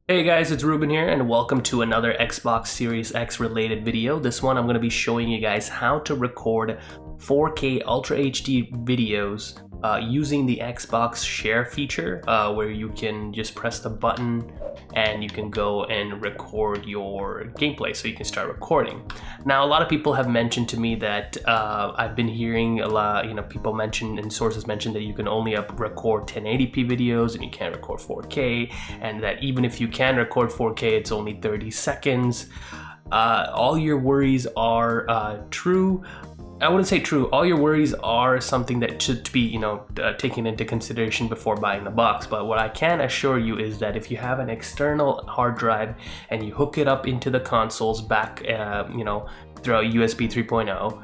Hey guys, it's Ruben here and welcome to another Xbox Series X related video. This one I'm going to be showing you guys how to record 4K Ultra HD videos using the Xbox Share feature where you can just press the button and you can go and record your gameplay, so you can start recording. Now, a lot of people have mentioned to me that I've been hearing a lot, people mention and sources mention that you can only record 1080p videos and you can't record 4K, and that even if you can record 4K, it's only 30 seconds. All your worries are true. I wouldn't say true. All your worries are something that should be, taken into consideration before buying the box. But what I can assure you is that if you have an external hard drive and you hook it up into the consoles back, throughout USB 3.0,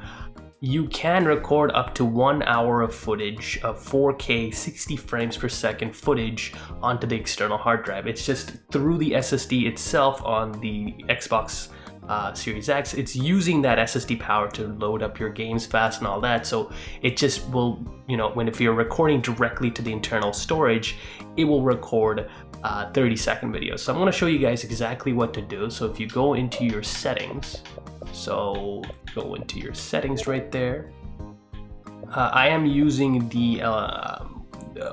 you can record up to 1 hour of footage of 4K 60 frames per second footage onto the external hard drive. It's just through the SSD itself on the Xbox Series X. It's using that SSD power to load up your games fast and all that, so it just will, if you're recording directly to the internal storage, it will record 30-second videos. So I'm going to show you guys exactly what to do. So if you go into your settings, right there, I am using the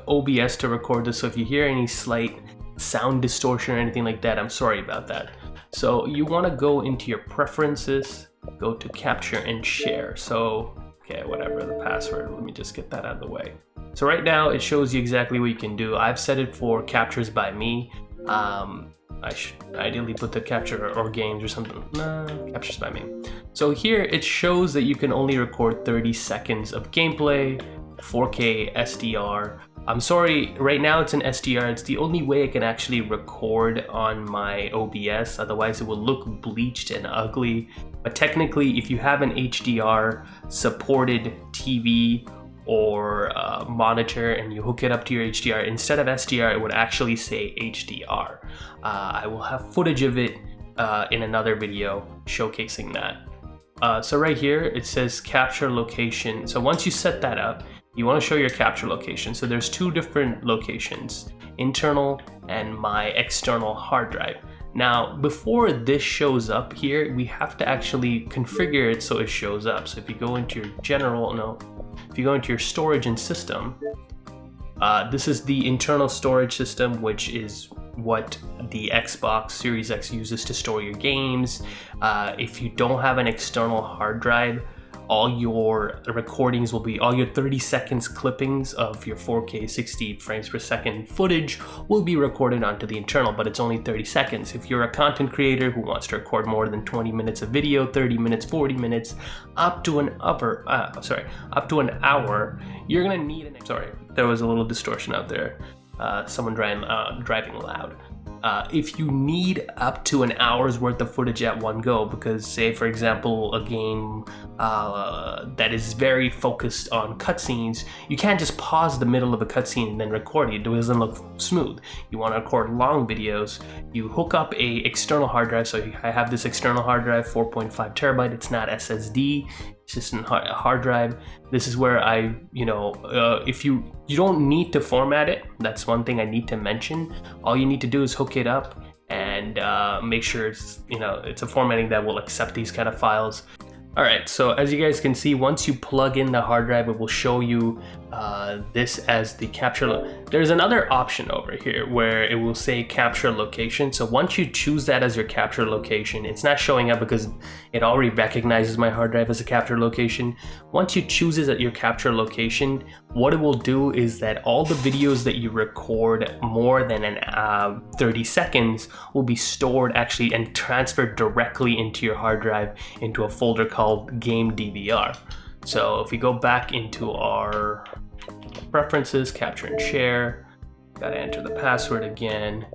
OBS to record this, so if you hear any slight sound distortion or anything like that, I'm sorry about that. So you want to go into your preferences, go to capture and share. So, okay, whatever the password, let me just get that out of the way. So right now it shows you exactly what you can do. I've set it for captures by me. I should ideally put the capture or games or something. No, captures by me. So here it shows that you can only record 30 seconds of gameplay, 4K SDR. I'm sorry, right now it's an SDR. It's the only way I can actually record on my OBS, otherwise it will look bleached and ugly. But technically, if you have an HDR supported TV or monitor and you hook it up to your HDR, instead of SDR, it would actually say HDR. I will have footage of it in another video showcasing that. So right here, it says capture location. So once you set that up, you want to show your capture location. So there's two different locations, internal and my external hard drive. Now, before this shows up here, we have to actually configure it so it shows up. So if you go into your if you go into your storage and system, this is the internal storage system, which is what the Xbox Series X uses to store your games. If you don't have an external hard drive, all your recordings will be, all your 30 seconds clippings of your 4K 60 frames per second footage will be recorded onto the internal, but it's only 30 seconds. If you're a content creator who wants to record more than 20 minutes of video, 30 minutes, 40 minutes, up to an hour, you're gonna need sorry, there was a little distortion out there. Someone driving loud. If you need up to an hour's worth of footage at one go, because say for example a game that is very focused on cutscenes, you can't just pause the middle of a cutscene and then record it. It doesn't look smooth. You want to record long videos, you hook up a external hard drive. So I have this external hard drive, 4.5 terabyte. It's not SSD, it's just a hard drive. This is where if you don't need to format it. That's one thing I need to mention. All you need to do is hook it up and make sure it's a formatting that will accept these kind of files. Alright, so as you guys can see, once you plug in the hard drive, it will show you this as the capture. There's another option over here where it will say capture location. So once you choose that as your capture location, it's not showing up because it already recognizes my hard drive as a capture location. Once you choose it at your capture location, what it will do is that all the videos that you record more than 30 seconds will be stored actually and transferred directly into your hard drive into a folder called Game DVR. So if we go back into our preferences, capture and share, gotta enter the password again.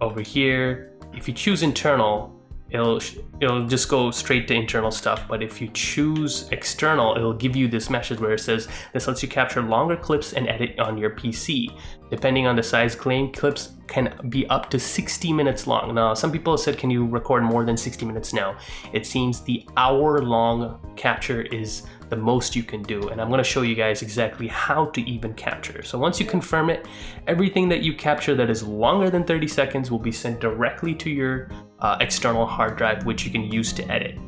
Over here, if you choose internal, it'll just go straight to internal stuff. But if you choose external, it'll give you this message where it says this lets you capture longer clips and edit on your PC. Depending on the size, claim clips can be up to 60 minutes long. Now, some people have said, can you record more than 60 minutes? No. It seems the hour-long capture is the most you can do, and I'm going to show you guys exactly how to even capture. So once you confirm it, everything that you capture that is longer than 30 seconds will be sent directly to your external hard drive, which you can use to edit.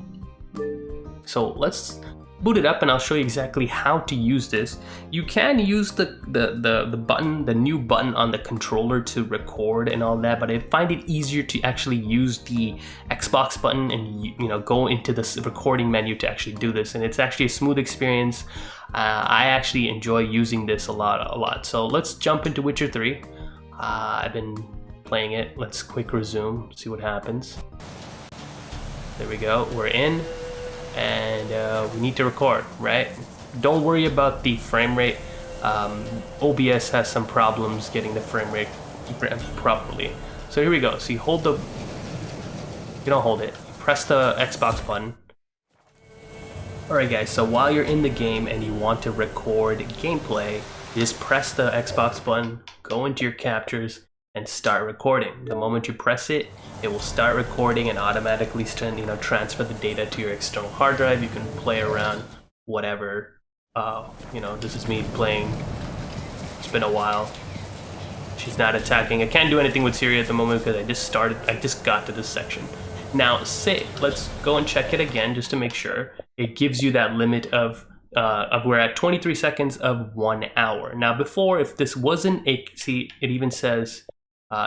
So let's boot it up and I'll show you exactly how to use this. You can use the button, the new button on the controller to record and all that, but I find it easier to actually use the Xbox button and go into the recording menu to actually do this, and it's actually a smooth experience. I actually enjoy using this a lot. So let's jump into Witcher 3. I've been playing it. Let's quick resume, see what happens. There we go, we're in. And we need to record, right? Don't worry about the frame rate. OBS has some problems getting the frame rate properly. So here we go. So you don't hold it. You press the Xbox button. Alright guys, so while you're in the game and you want to record gameplay, you just press the Xbox button, go into your captures, and start recording. The moment you press it, it will start recording and automatically transfer the data to your external hard drive. You can play around, whatever. This is me playing. It's been a while. She's not attacking. I can't do anything with Siri at the moment because I just got to this section. Now, let's go and check it again just to make sure. It gives you that limit of we're at 23 seconds of 1 hour. Now before, if this wasn't it even says,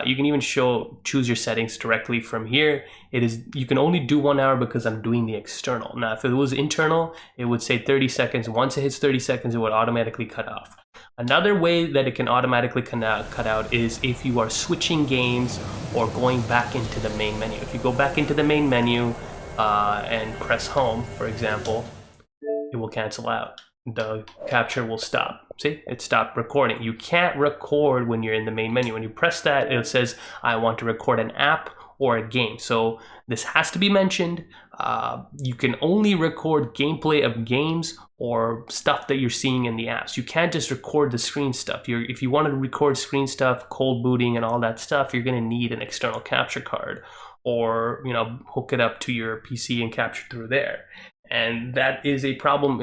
you can even choose your settings directly from here. You can only do 1 hour because I'm doing the external. Now, if it was internal, it would say 30 seconds. Once it hits 30 seconds, it would automatically cut off. Another way that it can automatically cut out is if you are switching games or going back into the main menu. If you go back into the main menu and press home, for example, it will cancel out. The capture will stop. See, it stopped recording. You can't record when you're in the main menu. When you press that, it says, I want to record an app or a game. So this has to be mentioned. You can only record gameplay of games or stuff that you're seeing in the apps. You can't just record the screen stuff. If you want to record screen stuff, cold booting and all that stuff, you're going to need an external capture card, or hook it up to your PC and capture through there. And that is a problem.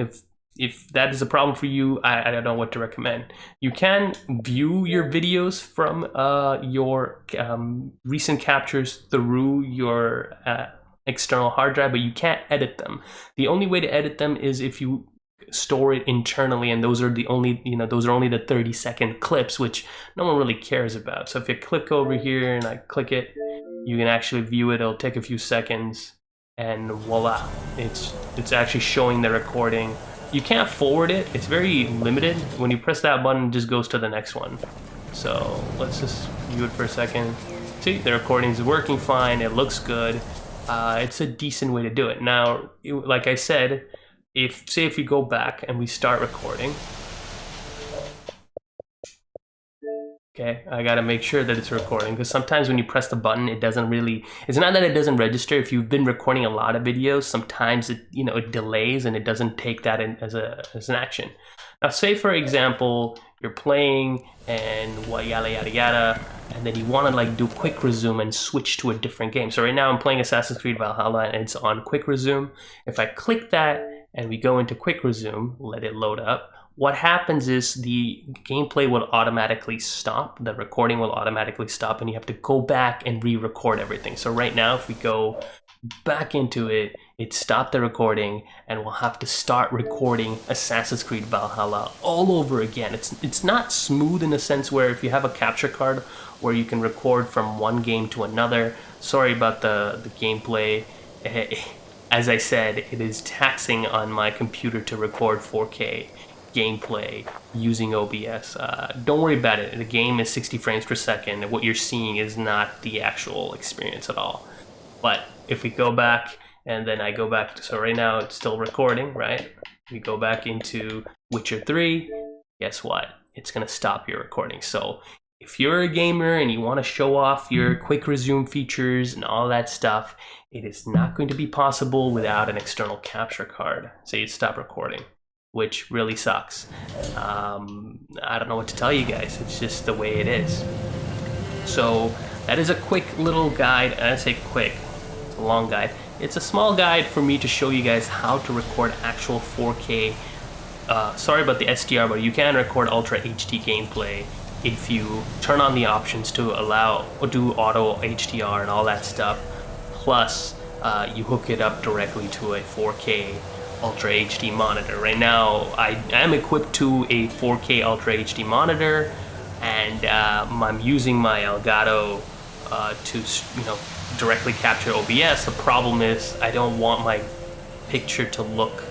If that is a problem for you, I don't know what to recommend. You can view your videos from your recent captures through your external hard drive, but you can't edit them. The only way to edit them is if you store it internally, and those are only the 30-second clips, which no one really cares about. So if you click over here and I click it, you can actually view it. It'll take a few seconds, and voila, it's actually showing the recording. You can't forward it. It's very limited. When you press that button, it just goes to the next one. So let's just view it for a second. See, the recording is working fine. It looks good. It's a decent way to do it. Now, like I said, if you go back and we start recording, okay, I gotta make sure that it's recording, because sometimes when you press the button, it's not that it doesn't register. If you've been recording a lot of videos, sometimes it delays and it doesn't take that in as an action. Now, say for example, you're playing and yada yada yada, and then you want to do quick resume and switch to a different game. So right now I'm playing Assassin's Creed Valhalla and it's on quick resume. If I click that and we go into quick resume, let it load up, what happens is the gameplay will automatically stop, the recording will automatically stop, and you have to go back and re-record everything. So right now, if we go back into it, it stopped the recording, and we'll have to start recording Assassin's Creed Valhalla all over again. It's not smooth in a sense where if you have a capture card where you can record from one game to another. Sorry about the gameplay. As I said, it is taxing on my computer to record 4K gameplay using OBS. Don't worry about it. The game is 60 frames per second, and what you're seeing is not the actual experience at all. But if we go back, and then I go back so right now it's still recording, right? We go back into Witcher 3, guess what? It's gonna stop your recording. So if you're a gamer and you want to show off your quick resume features and all that stuff, it is not going to be possible without an external capture card. So you stop recording, which really sucks. I don't know what to tell you guys. It's just the way it is. So that is a quick little guide. And I say quick, it's a long guide. It's a small guide for me to show you guys how to record actual 4K. Sorry about the SDR, but you can record Ultra HD gameplay if you turn on the options to allow or do auto HDR and all that stuff. Plus, you hook it up directly to a 4K Ultra HD monitor. Right now, I am equipped to a 4K Ultra HD monitor, and I'm using my Elgato to directly capture OBS. The problem is I don't want my picture to look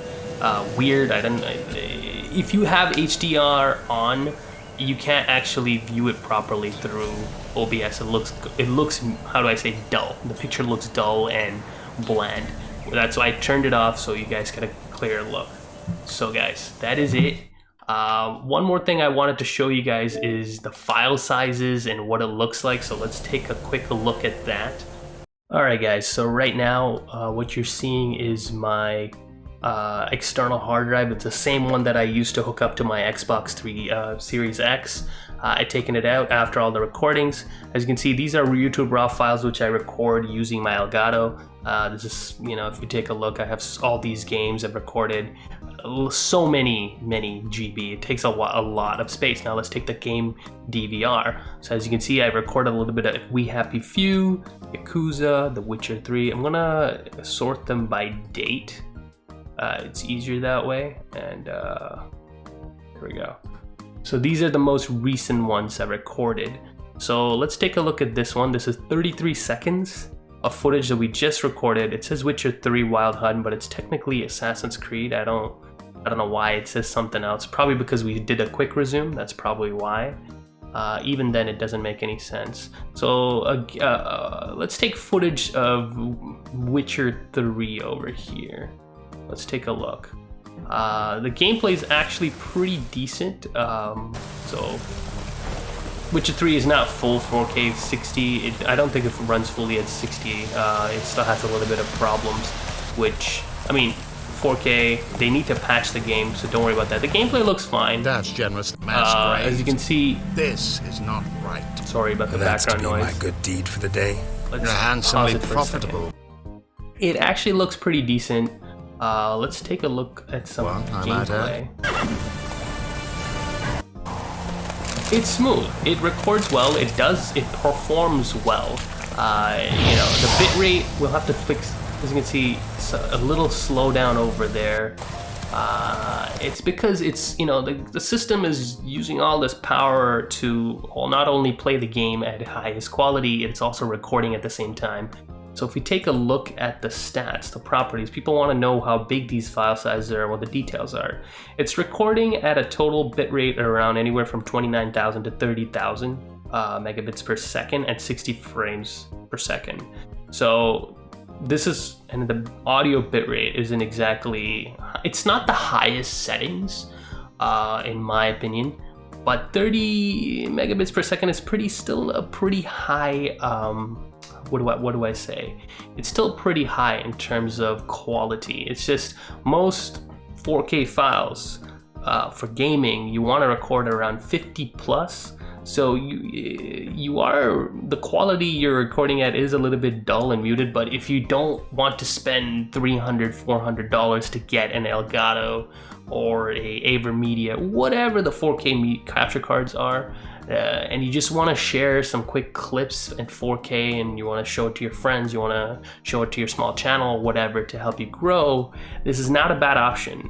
weird. If you have HDR on, you can't actually view it properly through OBS. It looks, how do I say, dull. The picture looks dull and bland. That's why I turned it off, so you guys get a clear look. So guys, that is it. One more thing I wanted to show you guys is the file sizes and what it looks like. So let's take a quick look at that. Alright guys, so right now what you're seeing is my external hard drive. It's the same one that I used to hook up to my Xbox 3 Series X. I've taken it out after all the recordings. As you can see, these are YouTube RAW files which I record using my Elgato. This is, if you take a look, I have all these games I've recorded. So many GB. It takes a lot of space. Now let's take the game DVR. So as you can see, I recorded a little bit of We Happy Few, Yakuza, The Witcher 3. I'm gonna sort them by date. It's easier that way, and here we go. So these are the most recent ones I recorded. So let's take a look at this one. This is 33 seconds of footage that we just recorded. It says Witcher 3 Wild Hunt, but it's technically Assassin's Creed. I don't know why it says something else. Probably because we did a quick resume. That's probably why. Even then, it doesn't make any sense. So let's take footage of Witcher 3 over here. Let's take a look. The gameplay is actually pretty decent. So Witcher 3 is not full 4K 60. I don't think it runs fully at 60. It still has a little bit of problems, which, 4K, they need to patch the game, so don't worry about that. The gameplay looks fine. That's generous. As you can see, this is not right. Sorry about the background noise. My good deed for the day. You're handsomely profitable. It actually looks pretty decent. Let's take a look at some gameplay. It's smooth. It records well. It performs well. The bitrate we'll have to fix. As you can see, it's a little slowdown over there. It's because the system is using all this power to not only play the game at highest quality, it's also recording at the same time. So if we take a look at the stats, the properties, people want to know how big these file sizes are and what the details are. It's recording at a total bitrate around anywhere from 29,000 to 30,000 megabits per second at 60 frames per second. So this is, and the audio bitrate isn't exactly, it's not the highest settings in my opinion, but 30 megabits per second is still a pretty high, what do I say? It's still pretty high in terms of quality. It's just most 4K files for gaming, you want to record around 50 plus. So the quality you're recording at is a little bit dull and muted, but if you don't want to spend $300, $400 to get an Elgato or a AverMedia, whatever the 4K capture cards are, and you just want to share some quick clips in 4K and you want to show it to your friends, you want to show it to your small channel, whatever, to help you grow, this is not a bad option.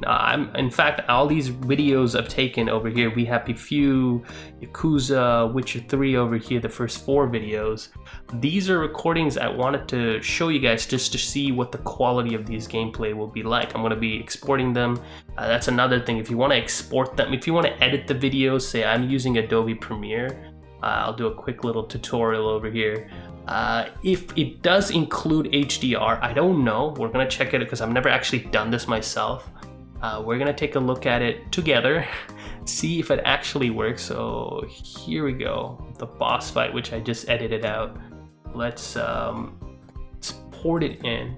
In fact, all these videos I've taken over here, We Happy Few, Yakuza, Witcher 3 over here, the first 4 videos, these are recordings I wanted to show you guys just to see what the quality of these gameplay will be like. I'm going to be exporting them. That's another thing. If you want to export them, if you want to edit the videos, say I'm using Adobe Premiere, I'll do a quick little tutorial over here. If it does include HDR, I don't know. We're going to check it because I've never actually done this myself. We're going to take a look at it together see if it actually works. So here we go, the boss fight, which I just edited out. Let's port it in,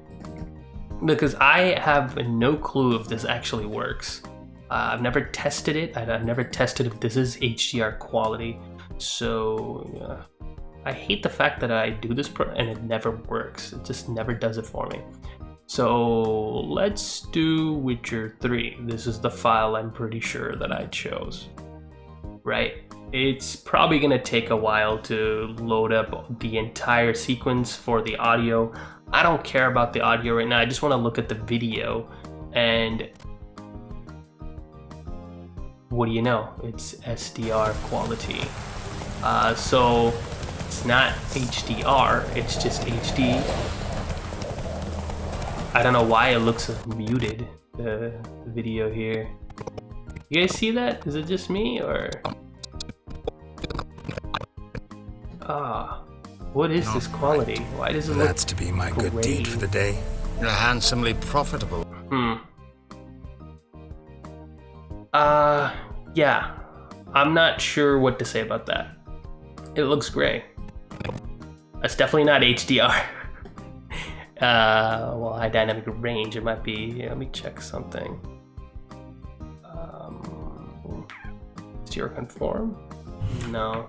because I have no clue if this actually works. I've never tested it. I've never tested if this is HDR quality. So I hate the fact that I do this and it never works. It just never does it for me. So let's do Witcher 3. This is the file I'm pretty sure that I chose, right? It's probably gonna take a while to load up the entire sequence for the audio. I don't care about the audio right now. I just wanna look at the video, and what do you know? It's SDR quality. So it's not HDR, it's just HD. I don't know why it looks muted, the video here. You guys see that? Is it just me, or? What is this quality? Why does it look That's to be my good gray? deed for the day. You're handsomely profitable. Yeah. I'm not sure what to say about that. It looks gray. That's definitely not HDR. Well, high dynamic range, it might be. Let me check something. Zero conform? No.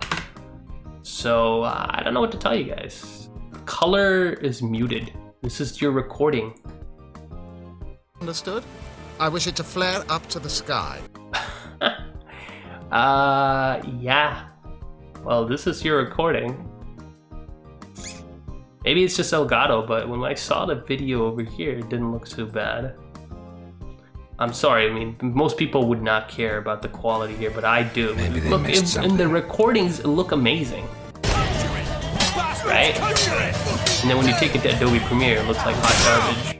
So I don't know what to tell you guys. Color is muted. This is your recording. Understood? I wish it to flare up to the sky. Yeah. Well, this is your recording. Maybe it's just Elgato, but when I saw the video over here, it didn't look too bad. I'm sorry, I mean, most people would not care about the quality here, but I do. Maybe they look, missed something. in the recordings, it look amazing. Right? And then when you take it to Adobe Premiere, it looks like hot garbage.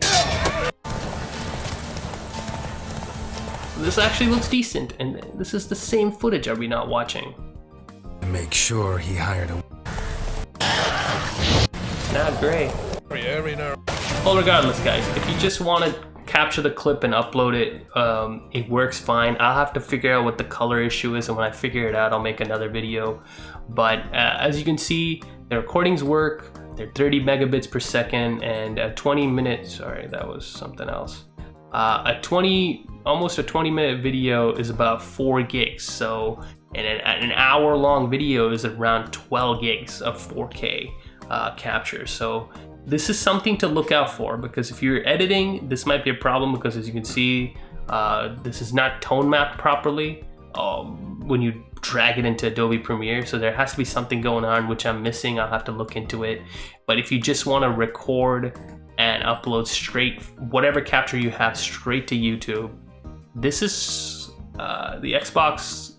This actually looks decent, and this is the same footage, are we not watching? Make sure he hired a... Not great. Well, regardless, guys, if you just want to capture the clip and upload it, it works fine. I'll have to figure out what the color issue is, and when I figure it out, I'll make another video. But as you can see, the recordings work. They're 30 megabits per second, and a 20 minute, sorry, that was something else. Almost a 20-minute video is about 4 gigs. So, and an hour-long video is around 12 gigs of 4K capture. So this is something to look out for, because if you're editing, this might be a problem, because as you can see, this is not tone mapped properly when you drag it into Adobe Premiere. So there has to be something going on, which I'm missing. I'll have to look into it. But if you just want to record and upload straight whatever capture you have straight to YouTube, this is the Xbox,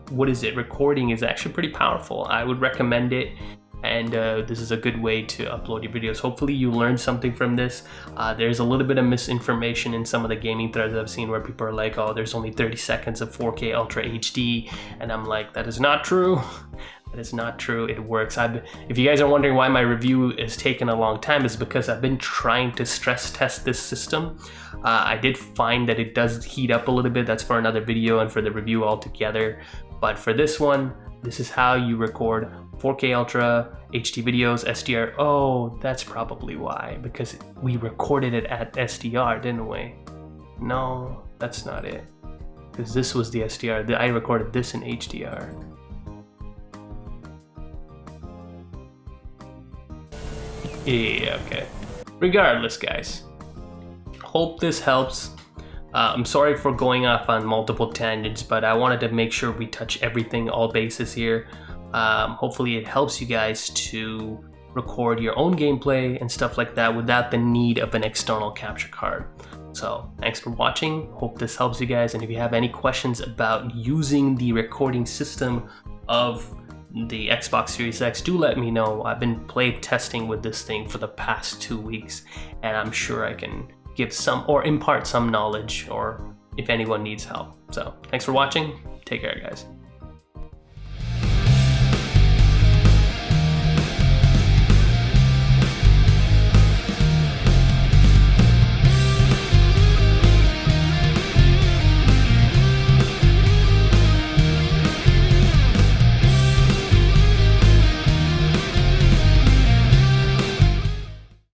what is it, recording is actually pretty powerful. I would recommend it. And this is a good way to upload your videos. Hopefully you learned something from this. There's a little bit of misinformation in some of the gaming threads I've seen, where people are like, oh, there's only 30 seconds of 4K Ultra HD. And I'm like, that is not true. That is not true. It works. If you guys are wondering why my review is taking a long time, it's because I've been trying to stress test this system. I did find that it does heat up a little bit. That's for another video and for the review altogether. But for this one, this is how you record 4K Ultra HD videos, SDR. Oh, that's probably why, because we recorded it at SDR, didn't we? No, that's not it, because this was the SDR. I recorded this in HDR. Yeah, okay. Regardless, guys, hope this helps. I'm sorry for going off on multiple tangents, but I wanted to make sure we touch everything, all bases here. Hopefully it helps you guys to record your own gameplay and stuff like that without the need of an external capture card. So thanks for watching. Hope this helps you guys. And if you have any questions about using the recording system of the Xbox Series X, do let me know. I've been play testing with this thing for the past 2 weeks, and I'm sure I can give some or impart some knowledge, or if anyone needs help. So thanks for watching. Take care, guys.